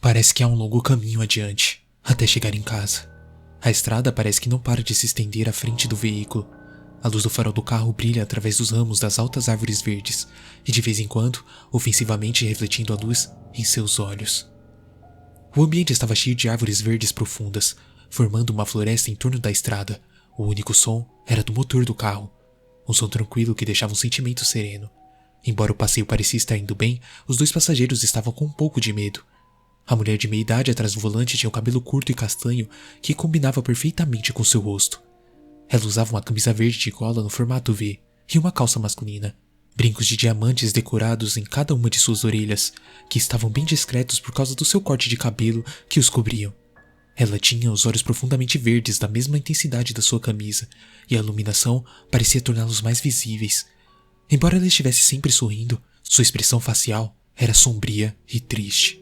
Parece que há um longo caminho adiante, até chegar em casa. A estrada parece que não para de se estender à frente do veículo. A luz do farol do carro brilha através dos ramos das altas árvores verdes, e de vez em quando, ofensivamente refletindo a luz em seus olhos. O ambiente estava cheio de árvores verdes profundas, formando uma floresta em torno da estrada. O único som era do motor do carro, um som tranquilo que deixava um sentimento sereno. Embora o passeio parecia estar indo bem, os dois passageiros estavam com um pouco de medo. A mulher de meia idade atrás do volante tinha um cabelo curto e castanho que combinava perfeitamente com seu rosto. Ela usava uma camisa verde de gola no formato V e uma calça masculina. Brincos de diamantes decorados em cada uma de suas orelhas, que estavam bem discretos por causa do seu corte de cabelo que os cobriam. Ela tinha os olhos profundamente verdes da mesma intensidade da sua camisa, e a iluminação parecia torná-los mais visíveis. Embora ela estivesse sempre sorrindo, sua expressão facial era sombria e triste.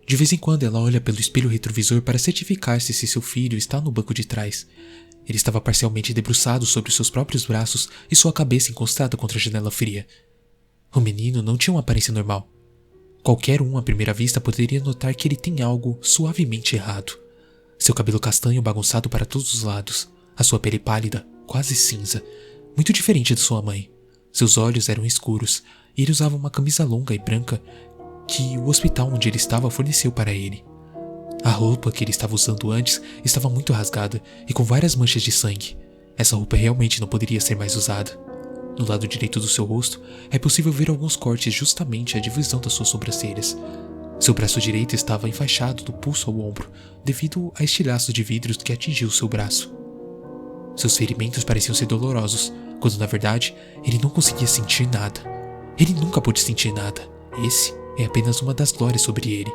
De vez em quando ela olha pelo espelho retrovisor para certificar-se se seu filho está no banco de trás. Ele estava parcialmente debruçado sobre seus próprios braços e sua cabeça encostada contra a janela fria. O menino não tinha uma aparência normal. Qualquer um à primeira vista poderia notar que ele tem algo suavemente errado. Seu cabelo castanho bagunçado para todos os lados, a sua pele pálida, quase cinza, muito diferente de sua mãe. Seus olhos eram escuros e ele usava uma camisa longa e branca que o hospital onde ele estava forneceu para ele. A roupa que ele estava usando antes estava muito rasgada e com várias manchas de sangue. Essa roupa realmente não poderia ser mais usada. No lado direito do seu rosto é possível ver alguns cortes justamente à divisão das suas sobrancelhas. Seu braço direito estava enfaixado do pulso ao ombro devido a estilhaços de vidros que atingiu seu braço. Seus ferimentos pareciam ser dolorosos, quando na verdade ele não conseguia sentir nada. Ele nunca pôde sentir nada. Esse é apenas uma das glórias sobre ele.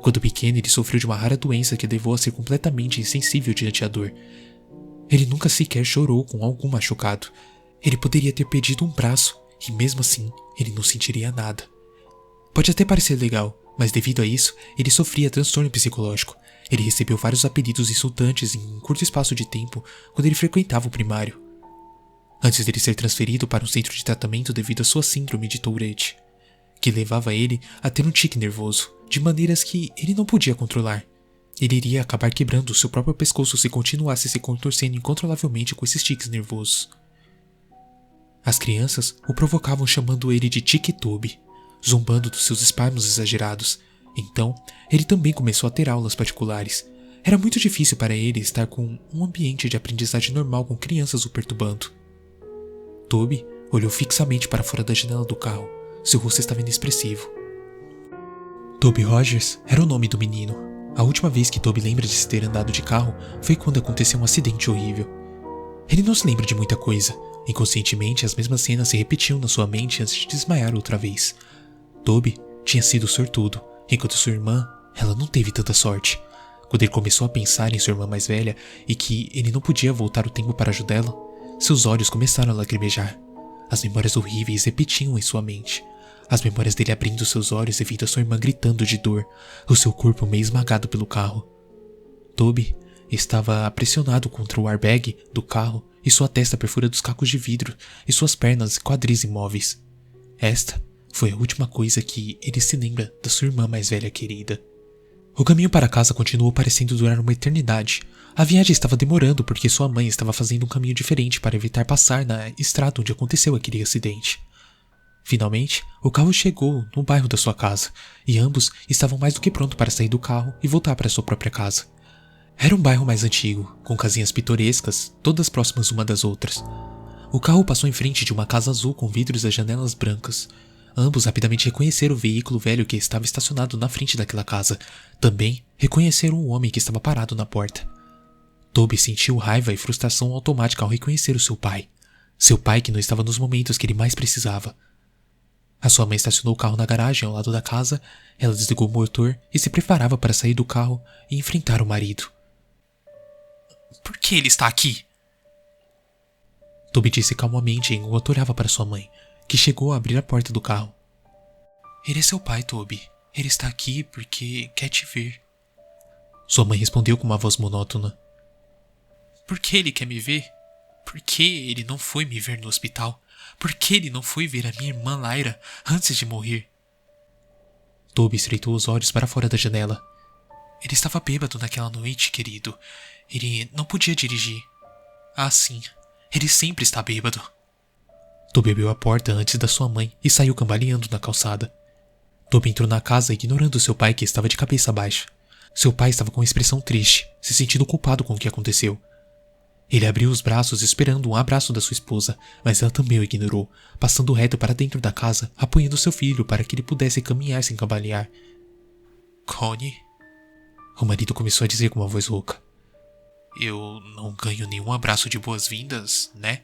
Quando pequeno, ele sofreu de uma rara doença que levou a ser completamente insensível diante à dor. Ele nunca sequer chorou com algum machucado. Ele poderia ter perdido um braço, e mesmo assim, ele não sentiria nada. Pode até parecer legal, mas devido a isso, ele sofria transtorno psicológico. Ele recebeu vários apelidos insultantes em um curto espaço de tempo quando ele frequentava o primário. Antes dele ser transferido para um centro de tratamento devido à sua síndrome de Tourette, que levava ele a ter um tique nervoso, de maneiras que ele não podia controlar. Ele iria acabar quebrando o seu próprio pescoço se continuasse se contorcendo incontrolavelmente com esses tiques nervosos. As crianças o provocavam chamando ele de Tique Toby, zombando dos seus espasmos exagerados. Então, ele também começou a ter aulas particulares. Era muito difícil para ele estar com um ambiente de aprendizagem normal com crianças o perturbando. Toby olhou fixamente para fora da janela do carro. Seu rosto estava inexpressivo. Toby Rogers era o nome do menino. A última vez que Toby lembra de se ter andado de carro foi quando aconteceu um acidente horrível. Ele não se lembra de muita coisa. Inconscientemente, as mesmas cenas se repetiam na sua mente antes de desmaiar outra vez. Toby tinha sido sortudo, enquanto sua irmã, ela não teve tanta sorte. Quando ele começou a pensar em sua irmã mais velha e que ele não podia voltar o tempo para ajudá-la, seus olhos começaram a lacrimejar. As memórias horríveis repetiam em sua mente. As memórias dele abrindo seus olhos devido a sua irmã gritando de dor, o seu corpo meio esmagado pelo carro. Toby estava pressionado contra o airbag do carro e sua testa perfura dos cacos de vidro e suas pernas e quadris imóveis. Esta foi a última coisa que ele se lembra da sua irmã mais velha querida. O caminho para casa continuou parecendo durar uma eternidade. A viagem estava demorando porque sua mãe estava fazendo um caminho diferente para evitar passar na estrada onde aconteceu aquele acidente. Finalmente, o carro chegou no bairro da sua casa, e ambos estavam mais do que prontos para sair do carro e voltar para sua própria casa. Era um bairro mais antigo, com casinhas pitorescas, todas próximas uma das outras. O carro passou em frente de uma casa azul com vidros e janelas brancas. Ambos rapidamente reconheceram o veículo velho que estava estacionado na frente daquela casa. Também reconheceram o homem que estava parado na porta. Toby sentiu raiva e frustração automática ao reconhecer o seu pai. Seu pai que não estava nos momentos que ele mais precisava. A sua mãe estacionou o carro na garagem ao lado da casa, ela desligou o motor e se preparava para sair do carro e enfrentar o marido. Por que ele está aqui? Toby disse calmamente enquanto olhava para sua mãe, que chegou a abrir a porta do carro. Ele é seu pai, Toby. Ele está aqui porque quer te ver. Sua mãe respondeu com uma voz monótona. Por que ele quer me ver? Por que ele não foi me ver no hospital? Por que ele não foi ver a minha irmã Lyra antes de morrer? Toby estreitou os olhos para fora da janela. Ele estava bêbado naquela noite, querido. Ele não podia dirigir. Ah, sim. Ele sempre está bêbado. Toby abriu a porta antes da sua mãe e saiu cambaleando na calçada. Toby entrou na casa ignorando seu pai, que estava de cabeça baixa. Seu pai estava com uma expressão triste, se sentindo culpado com o que aconteceu. Ele abriu os braços esperando um abraço da sua esposa, mas ela também o ignorou, passando reto para dentro da casa, apoiando seu filho para que ele pudesse caminhar sem cambalear. Connie? O marido começou a dizer com uma voz rouca. Eu não ganho nenhum abraço de boas-vindas, né?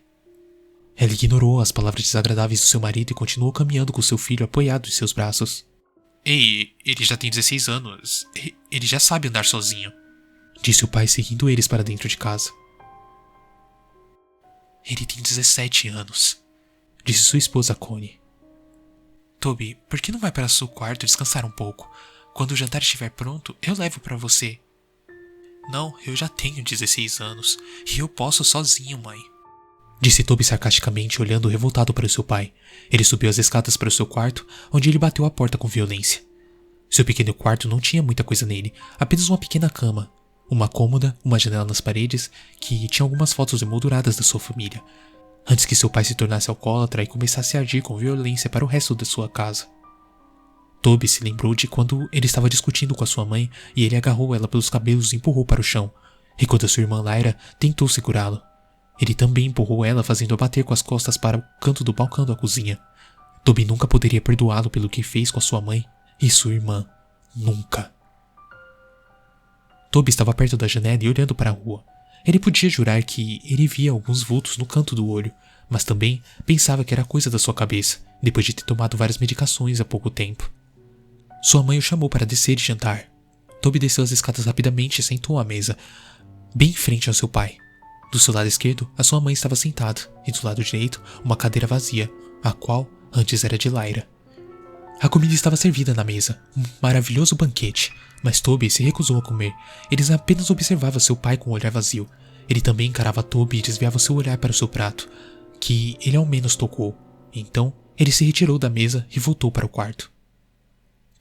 Ela ignorou as palavras desagradáveis do seu marido e continuou caminhando com seu filho apoiado em seus braços. Ei, ele já tem 16 anos. Ele já sabe andar sozinho, disse o pai seguindo eles para dentro de casa. Ele tem 17 anos, disse sua esposa Connie. Toby, por que não vai para seu quarto descansar um pouco? Quando o jantar estiver pronto, eu levo para você. Não, eu já tenho 16 anos e eu posso sozinho, mãe, disse Toby sarcasticamente, olhando revoltado para o seu pai. Ele subiu as escadas para o seu quarto, onde ele bateu a porta com violência. Seu pequeno quarto não tinha muita coisa nele, apenas uma pequena cama, uma cômoda, uma janela nas paredes, que tinha algumas fotos emolduradas da sua família, antes que seu pai se tornasse alcoólatra e começasse a agir com violência para o resto da sua casa. Toby se lembrou de quando ele estava discutindo com a sua mãe e ele agarrou ela pelos cabelos e empurrou para o chão, enquanto a sua irmã Lyra tentou segurá-lo. Ele também empurrou ela, fazendo-a bater com as costas para o canto do balcão da cozinha. Toby nunca poderia perdoá-lo pelo que fez com a sua mãe e sua irmã. Nunca. Toby estava perto da janela e olhando para a rua. Ele podia jurar que ele via alguns vultos no canto do olho, mas também pensava que era coisa da sua cabeça, depois de ter tomado várias medicações há pouco tempo. Sua mãe o chamou para descer e jantar. Toby desceu as escadas rapidamente e sentou à mesa, bem em frente ao seu pai. Do seu lado esquerdo, a sua mãe estava sentada, e do lado direito, uma cadeira vazia, a qual antes era de Lyra. A comida estava servida na mesa, um maravilhoso banquete, mas Toby se recusou a comer. Ele apenas observava seu pai com um olhar vazio. Ele também encarava Toby e desviava seu olhar para o seu prato, que ele ao menos tocou. Então, ele se retirou da mesa e voltou para o quarto.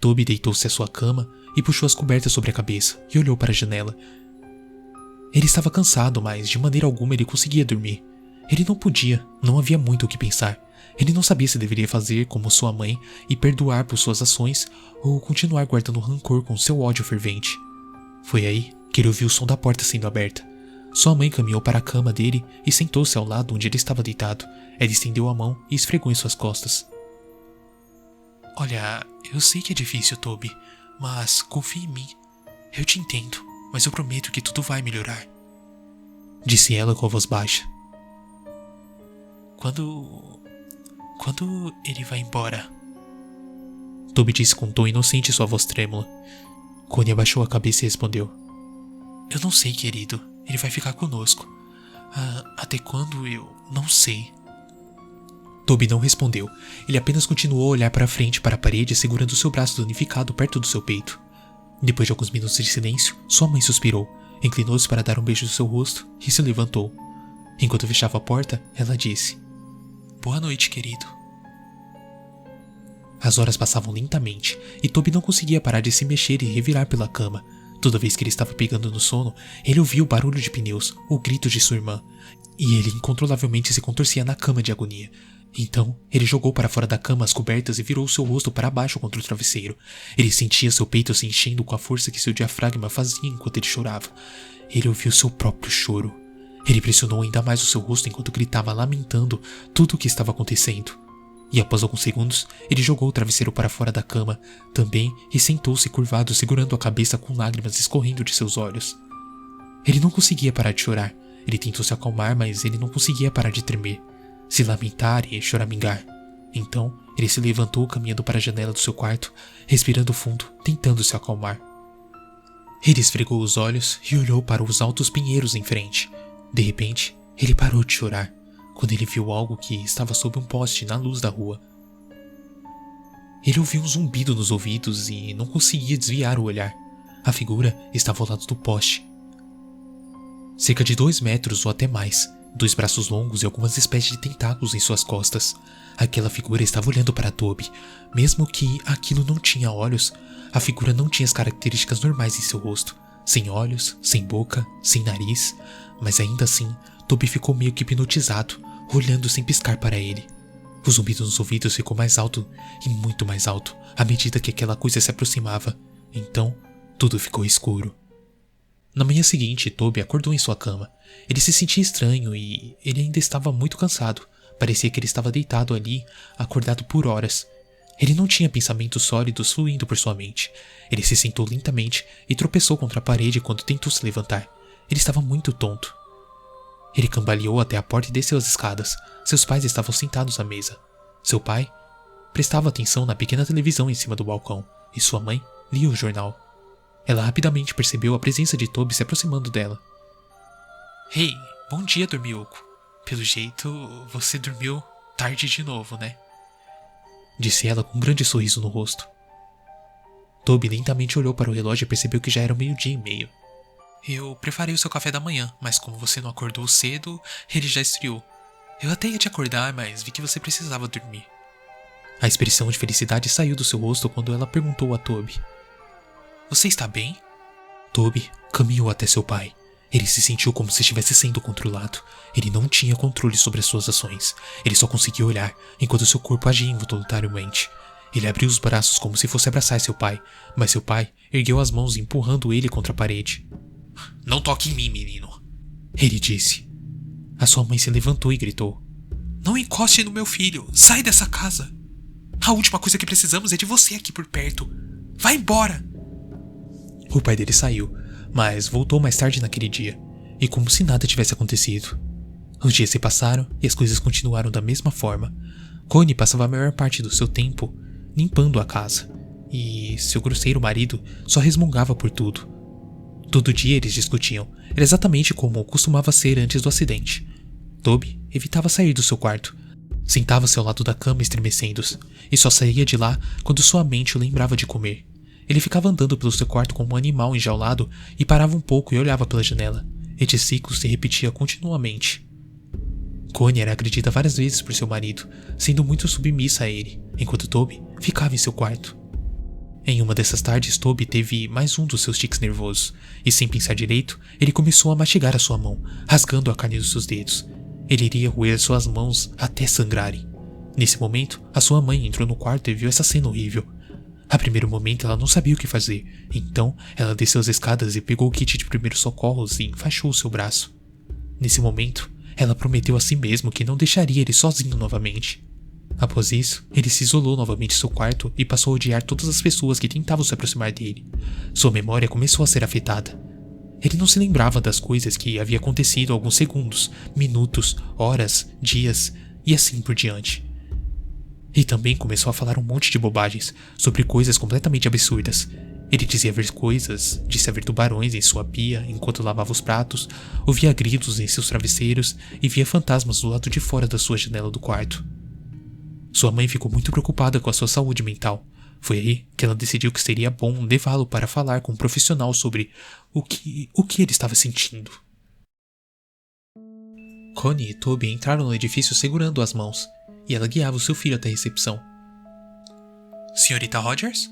Toby deitou-se à sua cama e puxou as cobertas sobre a cabeça e olhou para a janela. Ele estava cansado, mas de maneira alguma ele conseguia dormir. Ele não podia, não havia muito o que pensar. Ele não sabia se deveria fazer como sua mãe e perdoar por suas ações ou continuar guardando rancor com seu ódio fervente. Foi aí que ele ouviu o som da porta sendo aberta. Sua mãe caminhou para a cama dele e sentou-se ao lado onde ele estava deitado. Ela estendeu a mão e esfregou em suas costas. Olha, eu sei que é difícil, Toby, mas confie em mim. Eu te entendo, mas eu prometo que tudo vai melhorar, disse ela com a voz baixa. Quando ele vai embora? Toby disse com um tom inocente e sua voz trêmula. Connie abaixou a cabeça e respondeu. Eu não sei, querido. Ele vai ficar conosco. Até quando eu não sei. Toby não respondeu. Ele apenas continuou a olhar para frente, para a parede, segurando seu braço danificado perto do seu peito. Depois de alguns minutos de silêncio, sua mãe suspirou, inclinou-se para dar um beijo no seu rosto e se levantou. Enquanto fechava a porta, ela disse: Boa noite, querido. As horas passavam lentamente, e Toby não conseguia parar de se mexer e revirar pela cama. Toda vez que ele estava pegando no sono, ele ouvia o barulho de pneus, o grito de sua irmã, e ele incontrolavelmente se contorcia na cama de agonia. Então, ele jogou para fora da cama as cobertas e virou seu rosto para baixo contra o travesseiro. Ele sentia seu peito se enchendo com a força que seu diafragma fazia enquanto ele chorava. Ele ouviu seu próprio choro. Ele pressionou ainda mais o seu rosto enquanto gritava, lamentando tudo o que estava acontecendo. E após alguns segundos, ele jogou o travesseiro para fora da cama, também, e sentou-se curvado, segurando a cabeça com lágrimas escorrendo de seus olhos. Ele não conseguia parar de chorar. Ele tentou se acalmar, mas ele não conseguia parar de tremer, se lamentar e choramingar. Então, ele se levantou caminhando para a janela do seu quarto, respirando fundo, tentando se acalmar. Ele esfregou os olhos e olhou para os altos pinheiros em frente. De repente, ele parou de chorar, quando ele viu algo que estava sob um poste na luz da rua. Ele ouviu um zumbido nos ouvidos e não conseguia desviar o olhar. A figura estava ao lado do poste. Cerca de 2 metros ou até mais, dois braços longos e algumas espécies de tentáculos em suas costas. Aquela figura estava olhando para Toby. Mesmo que aquilo não tinha olhos, a figura não tinha as características normais em seu rosto. Sem olhos, sem boca, sem nariz. Mas ainda assim, Toby ficou meio que hipnotizado, olhando sem piscar para ele. O zumbido nos ouvidos ficou mais alto e muito mais alto à medida que aquela coisa se aproximava. Então, tudo ficou escuro. Na manhã seguinte, Toby acordou em sua cama. Ele se sentia estranho e ele ainda estava muito cansado. Parecia que ele estava deitado ali, acordado por horas. Ele não tinha pensamentos sólidos fluindo por sua mente. Ele se sentou lentamente e tropeçou contra a parede quando tentou se levantar. Ele estava muito tonto. Ele cambaleou até a porta e desceu as escadas. Seus pais estavam sentados à mesa. Seu pai prestava atenção na pequena televisão em cima do balcão e sua mãe lia o jornal. Ela rapidamente percebeu a presença de Toby se aproximando dela. Hey, bom dia, dormioco. Pelo jeito, você dormiu tarde de novo, né? Disse ela com um grande sorriso no rosto. Toby lentamente olhou para o relógio e percebeu que já era 12:30. Eu preparei o seu café da manhã, mas como você não acordou cedo, ele já esfriou. Eu até ia te acordar, mas vi que você precisava dormir. A expressão de felicidade saiu do seu rosto quando ela perguntou a Toby. Você está bem? Toby caminhou até seu pai. Ele se sentiu como se estivesse sendo controlado. Ele não tinha controle sobre as suas ações. Ele só conseguia olhar, enquanto seu corpo agia involuntariamente. Ele abriu os braços como se fosse abraçar seu pai, mas seu pai ergueu as mãos empurrando ele contra a parede. Não toque em mim, menino, ele disse. A sua mãe se levantou e gritou. Não encoste no meu filho, sai dessa casa. A última coisa que precisamos é de você aqui por perto. Vai embora! O pai dele saiu, mas voltou mais tarde naquele dia, e como se nada tivesse acontecido. Os dias se passaram e as coisas continuaram da mesma forma. Connie passava a maior parte do seu tempo limpando a casa, e seu grosseiro marido só resmungava por tudo. Todo dia eles discutiam, era exatamente como costumava ser antes do acidente. Toby evitava sair do seu quarto. Sentava-se ao lado da cama estremecendo, e só saía de lá quando sua mente o lembrava de comer. Ele ficava andando pelo seu quarto como um animal enjaulado e parava um pouco e olhava pela janela. Este ciclo se repetia continuamente. Connie era agredida várias vezes por seu marido, sendo muito submissa a ele, enquanto Toby ficava em seu quarto. Em uma dessas tardes, Toby teve mais um dos seus tiques nervosos, e sem pensar direito, ele começou a mastigar a sua mão, rasgando a carne dos seus dedos. Ele iria roer suas mãos até sangrarem. Nesse momento, a sua mãe entrou no quarto e viu essa cena horrível. A primeiro momento, ela não sabia o que fazer, então ela desceu as escadas e pegou o kit de primeiros socorros e enfaixou o seu braço. Nesse momento, ela prometeu a si mesmo que não deixaria ele sozinho novamente. Após isso, ele se isolou novamente em seu quarto e passou a odiar todas as pessoas que tentavam se aproximar dele. Sua memória começou a ser afetada. Ele não se lembrava das coisas que havia acontecido há alguns segundos, minutos, horas, dias e assim por diante. E também começou a falar um monte de bobagens sobre coisas completamente absurdas. Ele disse haver tubarões em sua pia enquanto lavava os pratos, ouvia gritos em seus travesseiros e via fantasmas do lado de fora da sua janela do quarto. Sua mãe ficou muito preocupada com a sua saúde mental. Foi aí que ela decidiu que seria bom levá-lo para falar com um profissional sobre o que ele estava sentindo. Connie e Toby entraram no edifício segurando as mãos, e ela guiava o seu filho até a recepção. Senhorita Rogers?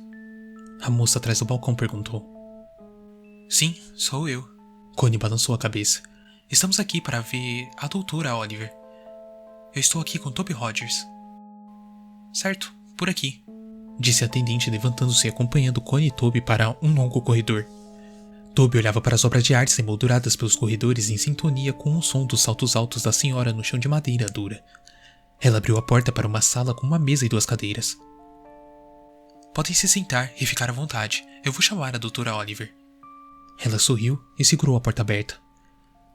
A moça atrás do balcão perguntou. Sim, sou eu. Connie balançou a cabeça. Estamos aqui para ver a doutora Oliver. Eu estou aqui com Toby Rogers. Certo, por aqui, disse a atendente levantando-se e acompanhando Connie e Toby para um longo corredor. Toby olhava para as obras de arte emolduradas pelos corredores em sintonia com o som dos saltos altos da senhora no chão de madeira dura. Ela abriu a porta para uma sala com uma mesa e 2 cadeiras. Podem se sentar e ficar à vontade. Eu vou chamar a doutora Oliver. Ela sorriu e segurou a porta aberta.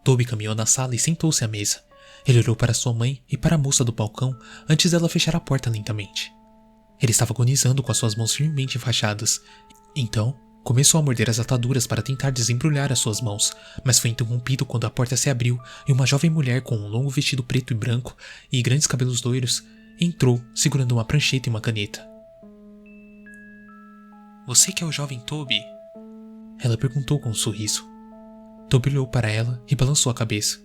Toby caminhou na sala e sentou-se à mesa. Ele olhou para sua mãe e para a moça do balcão antes dela fechar a porta lentamente. Ele estava agonizando com as suas mãos firmemente enfaixadas. Então, começou a morder as ataduras para tentar desembrulhar as suas mãos, mas foi interrompido quando a porta se abriu e uma jovem mulher com um longo vestido preto e branco e grandes cabelos loiros entrou segurando uma prancheta e uma caneta. Você que é o jovem Toby? Ela perguntou com um sorriso. Toby olhou para ela e balançou a cabeça.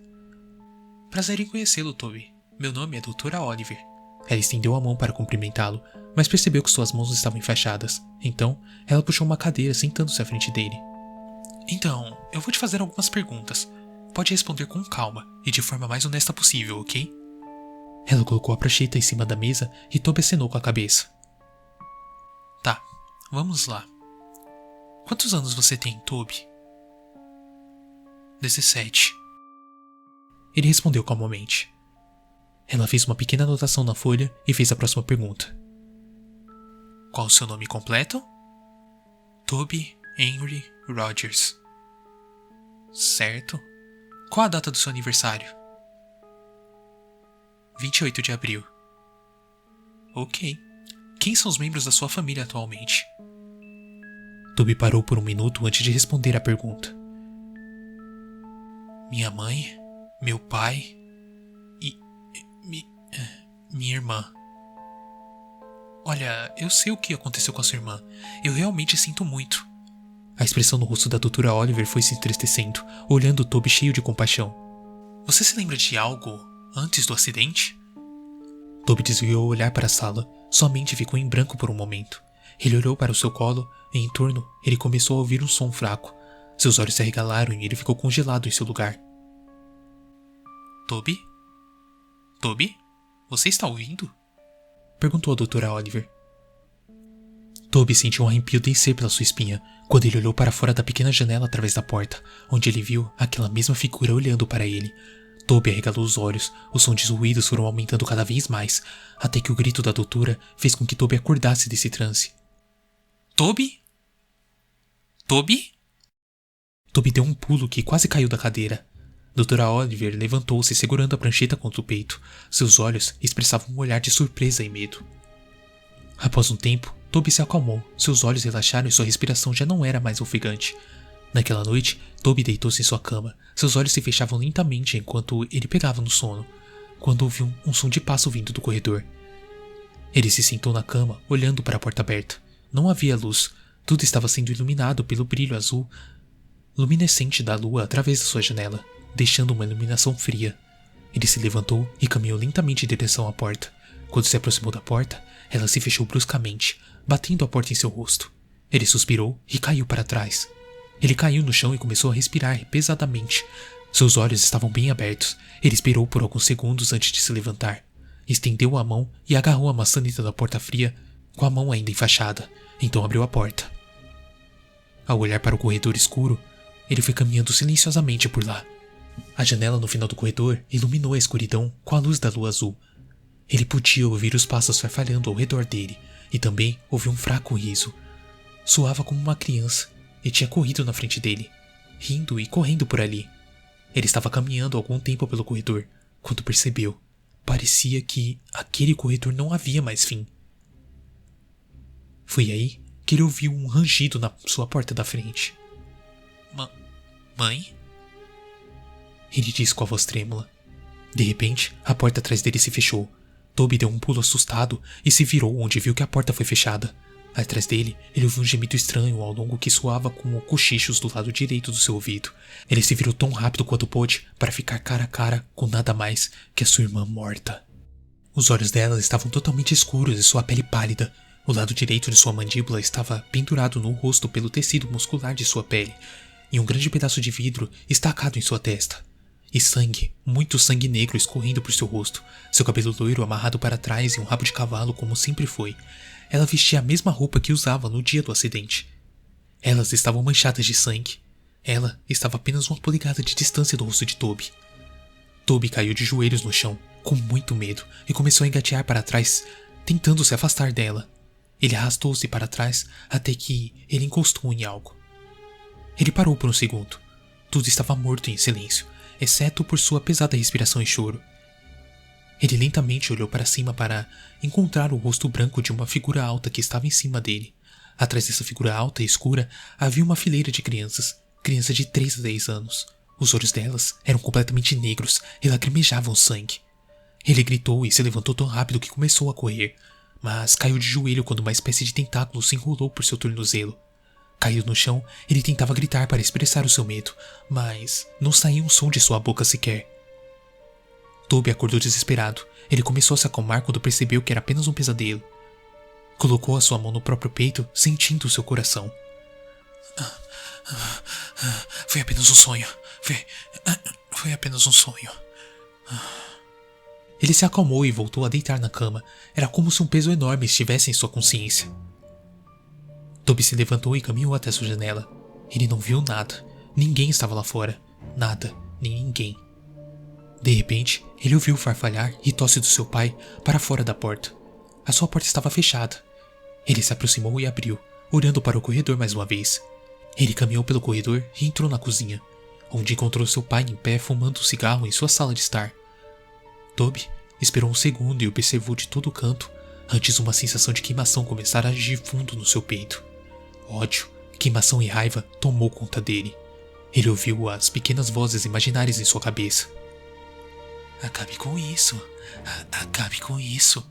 Prazer em conhecê-lo, Toby. Meu nome é Doutora Oliver. Ela estendeu a mão para cumprimentá-lo, mas percebeu que suas mãos estavam enfaixadas. Então, ela puxou uma cadeira, sentando-se à frente dele. Então, eu vou te fazer algumas perguntas. Pode responder com calma e de forma mais honesta possível, ok? Ela colocou a prancheta em cima da mesa e Toby acenou com a cabeça. Tá, vamos lá. Quantos anos você tem, Toby? 17. Ele respondeu calmamente. Ela fez uma pequena anotação na folha e fez a próxima pergunta. Qual o seu nome completo? Toby Henry Rogers. Certo. Qual a data do seu aniversário? 28 de abril. Ok. Quem são os membros da sua família atualmente? Toby parou por um minuto antes de responder à pergunta. Minha mãe, meu pai e minha irmã. Olha, eu sei o que aconteceu com a sua irmã. Eu realmente sinto muito. A expressão no rosto da doutora Oliver foi se entristecendo, olhando Toby cheio de compaixão. Você se lembra de algo antes do acidente? Toby desviou o olhar para a sala. Sua mente ficou em branco por um momento. Ele olhou para o seu colo e em torno ele começou a ouvir um som fraco. Seus olhos se arregalaram e ele ficou congelado em seu lugar. Toby? Toby? Você está ouvindo? Perguntou a doutora Oliver. Toby sentiu um arrepio descer pela sua espinha quando ele olhou para fora da pequena janela através da porta, onde ele viu aquela mesma figura olhando para ele. Toby arregalou os olhos, os sons de ruídos foram aumentando cada vez mais, até que o grito da doutora fez com que Toby acordasse desse transe. Toby? Toby? Toby deu um pulo que quase caiu da cadeira. Doutora Oliver levantou-se segurando a prancheta contra o peito. Seus olhos expressavam um olhar de surpresa e medo. Após um tempo, Toby se acalmou, seus olhos relaxaram e sua respiração já não era mais ofegante. Naquela noite, Toby deitou-se em sua cama. Seus olhos se fechavam lentamente enquanto ele pegava no sono, quando ouviu um som de passo vindo do corredor. Ele se sentou na cama, olhando para a porta aberta. Não havia luz, tudo estava sendo iluminado pelo brilho azul luminescente da lua através da sua janela, deixando uma iluminação fria. Ele se levantou e caminhou lentamente em direção à porta. Quando se aproximou da porta, ela se fechou bruscamente, batendo a porta em seu rosto. Ele suspirou e caiu para trás. Ele caiu no chão e começou a respirar pesadamente. Seus olhos estavam bem abertos. Ele esperou por alguns segundos antes de se levantar. Estendeu a mão e agarrou a maçaneta da porta fria com a mão ainda enfaixada. Então abriu a porta. Ao olhar para o corredor escuro, ele foi caminhando silenciosamente por lá. A janela no final do corredor iluminou a escuridão com a luz da lua azul. Ele podia ouvir os passos farfalhando ao redor dele e também ouviu um fraco riso. Soava como uma criança e tinha corrido na frente dele, rindo e correndo por ali. Ele estava caminhando há algum tempo pelo corredor, quando percebeu. Parecia que aquele corredor não havia mais fim. Foi aí que ele ouviu um rangido na sua porta da frente. Mãe? Ele disse com a voz trêmula. De repente, a porta atrás dele se fechou. Toby deu um pulo assustado e se virou onde viu que a porta foi fechada. Atrás dele, ele ouviu um gemido estranho ao longo que soava como cochichos do lado direito do seu ouvido. Ele se virou tão rápido quanto pôde para ficar cara a cara com nada mais que a sua irmã morta. Os olhos dela estavam totalmente escuros e sua pele pálida. O lado direito de sua mandíbula estava pendurado no rosto pelo tecido muscular de sua pele, e um grande pedaço de vidro estacado em sua testa. E sangue, muito sangue negro escorrendo por seu rosto, seu cabelo loiro amarrado para trás e um rabo de cavalo como sempre foi. Ela vestia a mesma roupa que usava no dia do acidente. Elas estavam manchadas de sangue. Ela estava apenas uma polegada de distância do rosto de Toby. Toby caiu de joelhos no chão, com muito medo, e começou a engatear para trás, tentando se afastar dela. Ele arrastou-se para trás até que ele encostou em algo. Ele parou por um segundo. Tudo estava morto em silêncio, exceto por sua pesada respiração e choro. Ele lentamente olhou para cima para encontrar o rosto branco de uma figura alta que estava em cima dele. Atrás dessa figura alta e escura havia uma fileira de crianças de 3 a 10 anos. Os olhos delas eram completamente negros e lacrimejavam sangue. Ele gritou e se levantou tão rápido que começou a correr, mas caiu de joelho quando uma espécie de tentáculo se enrolou por seu tornozelo. Caído no chão, ele tentava gritar para expressar o seu medo, mas não saía um som de sua boca sequer. Toby acordou desesperado. Ele começou a se acalmar quando percebeu que era apenas um pesadelo. Colocou a sua mão no próprio peito, sentindo o seu coração. Foi apenas um sonho. Foi apenas um sonho. Ele se acalmou e voltou a deitar na cama. Era como se um peso enorme estivesse em sua consciência. Toby se levantou e caminhou até sua janela. Ele não viu nada. Ninguém estava lá fora. Nada, nem ninguém. De repente, ele ouviu farfalhar e tosse do seu pai para fora da porta. A sua porta estava fechada. Ele se aproximou e abriu, olhando para o corredor mais uma vez. Ele caminhou pelo corredor e entrou na cozinha, onde encontrou seu pai em pé fumando um cigarro em sua sala de estar. Toby esperou um segundo e observou de todo canto, antes uma sensação de queimação começar a agir fundo no seu peito. Ódio, queimação e raiva tomou conta dele. Ele ouviu as pequenas vozes imaginárias em sua cabeça. Acabe com isso. Acabe com isso.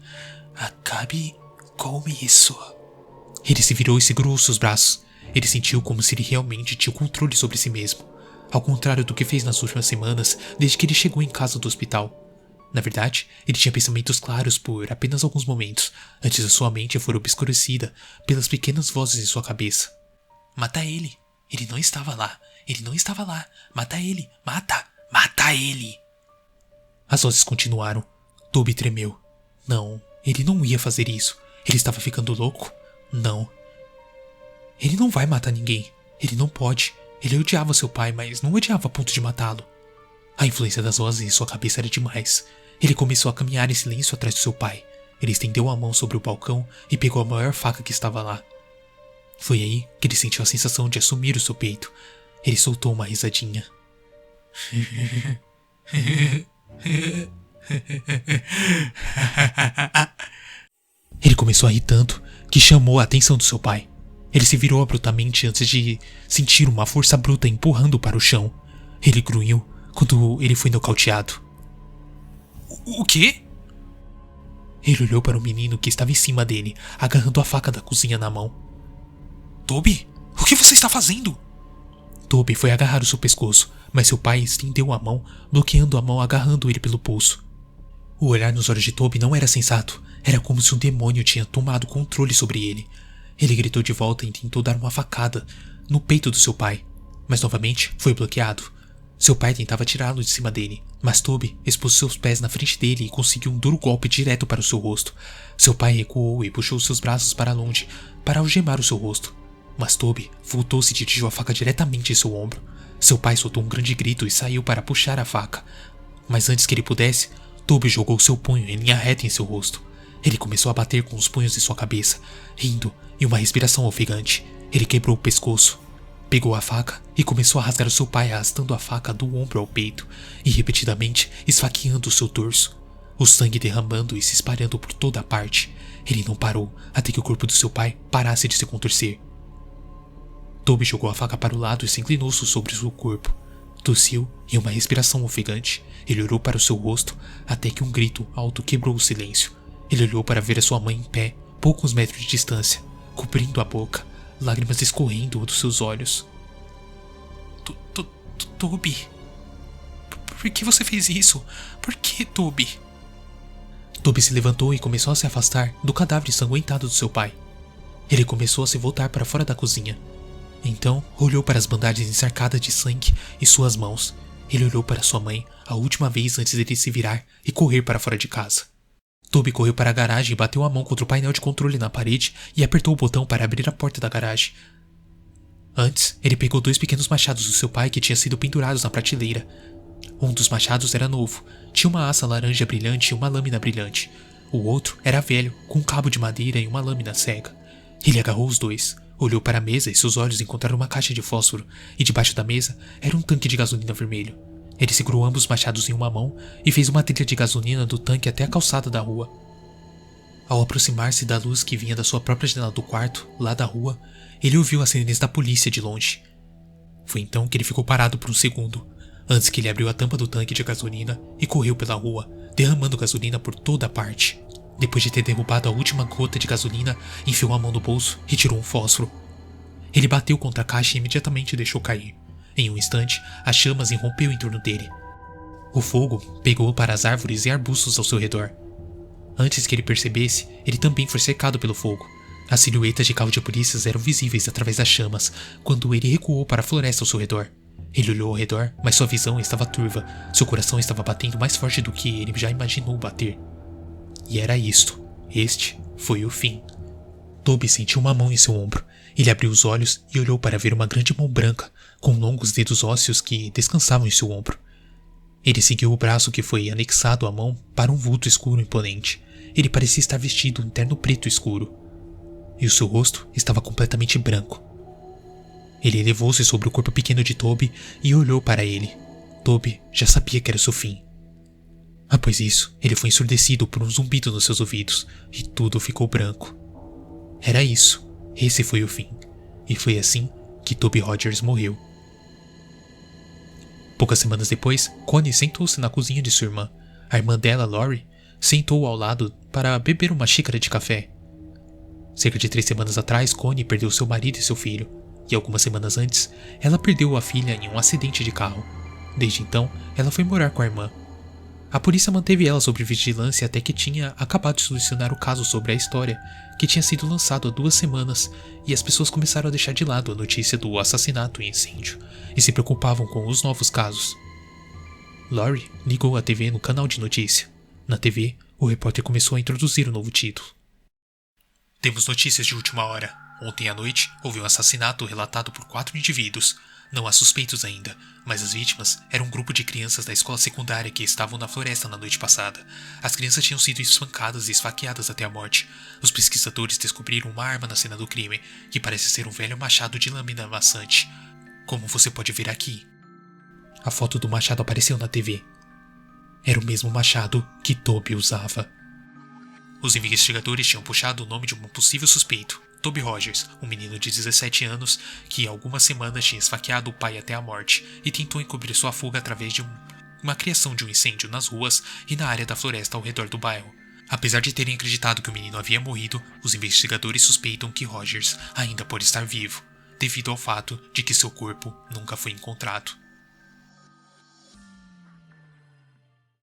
Acabe com isso. Ele se virou e segurou os seus braços. Ele sentiu como se ele realmente tinha o controle sobre si mesmo. Ao contrário do que fez nas últimas semanas, desde que ele chegou em casa do hospital. Na verdade, ele tinha pensamentos claros por apenas alguns momentos, antes da sua mente for obscurecida pelas pequenas vozes em sua cabeça. Mata ele. Ele não estava lá. Ele não estava lá. Mata ele. Mata. Mata ele. As vozes continuaram. Toby tremeu. Não, ele não ia fazer isso. Ele estava ficando louco? Não. Ele não vai matar ninguém. Ele não pode. Ele odiava seu pai, mas não odiava a ponto de matá-lo. A influência das vozes em sua cabeça era demais. Ele começou a caminhar em silêncio atrás do seu pai. Ele estendeu a mão sobre o balcão e pegou a maior faca que estava lá. Foi aí que ele sentiu a sensação de assumir o seu peito. Ele soltou uma risadinha. Ele começou a rir tanto que chamou a atenção do seu pai. Ele se virou abruptamente antes de sentir uma força bruta empurrando para o chão. Ele grunhiu quando ele foi nocauteado. O quê? Ele olhou para o menino que estava em cima dele, agarrando a faca da cozinha na mão. Toby, o que você está fazendo? Toby foi agarrar o seu pescoço, mas seu pai estendeu a mão, bloqueando a mão, agarrando ele pelo pulso. O olhar nos olhos de Toby não era sensato. Era como se um demônio tinha tomado controle sobre ele. Ele gritou de volta e tentou dar uma facada no peito do seu pai, mas novamente foi bloqueado. Seu pai tentava tirá-lo de cima dele, mas Toby expôs seus pés na frente dele e conseguiu um duro golpe direto para o seu rosto. Seu pai recuou e puxou seus braços para longe para algemar o seu rosto. Mas Toby voltou-se e dirigiu a faca diretamente em seu ombro. Seu pai soltou um grande grito e saiu para puxar a faca. Mas antes que ele pudesse, Toby jogou seu punho em linha reta em seu rosto. Ele começou a bater com os punhos em sua cabeça, rindo e uma respiração ofegante. Ele quebrou o pescoço, pegou a faca e começou a rasgar o seu pai, arrastando a faca do ombro ao peito e repetidamente esfaqueando o seu torso. O sangue derramando e se espalhando por toda a parte. Ele não parou até que o corpo do seu pai parasse de se contorcer. Toby jogou a faca para o lado e se inclinou sobre o seu corpo. Tossiu em uma respiração ofegante. Ele olhou para o seu rosto até que um grito alto quebrou o silêncio. Ele olhou para ver a sua mãe em pé, poucos metros de distância, cobrindo a boca, lágrimas escorrendo dos seus olhos. Toby, por que você fez isso? Por que, Toby? Toby se levantou e começou a se afastar do cadáver ensanguentado do seu pai. Ele começou a se voltar para fora da cozinha. Então, olhou para as bandagens encharcadas de sangue em suas mãos. Ele olhou para sua mãe a última vez antes de se virar e correr para fora de casa. Toby correu para a garagem e bateu a mão contra o painel de controle na parede e apertou o botão para abrir a porta da garagem. Antes, ele pegou 2 pequenos machados do seu pai que tinham sido pendurados na prateleira. Um dos machados era novo, tinha uma haste laranja brilhante e uma lâmina brilhante. O outro era velho, com um cabo de madeira e uma lâmina cega. Ele agarrou os 2. Olhou para a mesa e seus olhos encontraram uma caixa de fósforo, e debaixo da mesa era um tanque de gasolina vermelho. Ele segurou ambos os machados em uma mão e fez uma trilha de gasolina do tanque até a calçada da rua. Ao aproximar-se da luz que vinha da sua própria janela do quarto, lá da rua, ele ouviu as sirenes da polícia de longe. Foi então que ele ficou parado por um segundo, antes que ele abriu a tampa do tanque de gasolina e correu pela rua, derramando gasolina por toda a parte. Depois de ter derrubado a última gota de gasolina, enfiou a mão no bolso e tirou um fósforo. Ele bateu contra a caixa e imediatamente deixou cair. Em um instante, as chamas irrompeu em torno dele. O fogo pegou para as árvores e arbustos ao seu redor. Antes que ele percebesse, ele também foi cercado pelo fogo. As silhuetas de carro de polícias eram visíveis através das chamas quando ele recuou para a floresta ao seu redor. Ele olhou ao redor, mas sua visão estava turva. Seu coração estava batendo mais forte do que ele já imaginou bater. E era isto. Este foi o fim. Toby sentiu uma mão em seu ombro. Ele abriu os olhos e olhou para ver uma grande mão branca, com longos dedos ósseos que descansavam em seu ombro. Ele seguiu o braço que foi anexado à mão para um vulto escuro imponente. Ele parecia estar vestido um terno preto escuro. E o seu rosto estava completamente branco. Ele elevou-se sobre o corpo pequeno de Toby e olhou para ele. Toby já sabia que era seu fim. Após isso, ele foi ensurdecido por um zumbido nos seus ouvidos e tudo ficou branco. Era isso. Esse foi o fim. E foi assim que Toby Rogers morreu. Poucas semanas depois, Connie sentou-se na cozinha de sua irmã. A irmã dela, Lori, sentou ao lado para beber uma xícara de café. Cerca de 3 semanas atrás, Connie perdeu seu marido e seu filho. E algumas semanas antes, ela perdeu a filha em um acidente de carro. Desde então, ela foi morar com a irmã. A polícia manteve ela sob vigilância até que tinha acabado de solucionar o caso sobre a história, que tinha sido lançado há 2 semanas, e as pessoas começaram a deixar de lado a notícia do assassinato e incêndio, e se preocupavam com os novos casos. Lori ligou a TV no canal de notícia. Na TV, o repórter começou a introduzir o novo título. Temos notícias de última hora. Ontem à noite, houve um assassinato relatado por 4 indivíduos. Não há suspeitos ainda, mas as vítimas eram um grupo de crianças da escola secundária que estavam na floresta na noite passada. As crianças tinham sido espancadas e esfaqueadas até a morte. Os pesquisadores descobriram uma arma na cena do crime, que parece ser um velho machado de lâmina maçante, como você pode ver aqui. A foto do machado apareceu na TV. Era o mesmo machado que Toby usava. Os investigadores tinham puxado o nome de um possível suspeito, Toby Rogers, um menino de 17 anos que há algumas semanas tinha esfaqueado o pai até a morte e tentou encobrir sua fuga através de uma criação de um incêndio nas ruas e na área da floresta ao redor do bairro. Apesar de terem acreditado que o menino havia morrido, os investigadores suspeitam que Rogers ainda pode estar vivo, devido ao fato de que seu corpo nunca foi encontrado.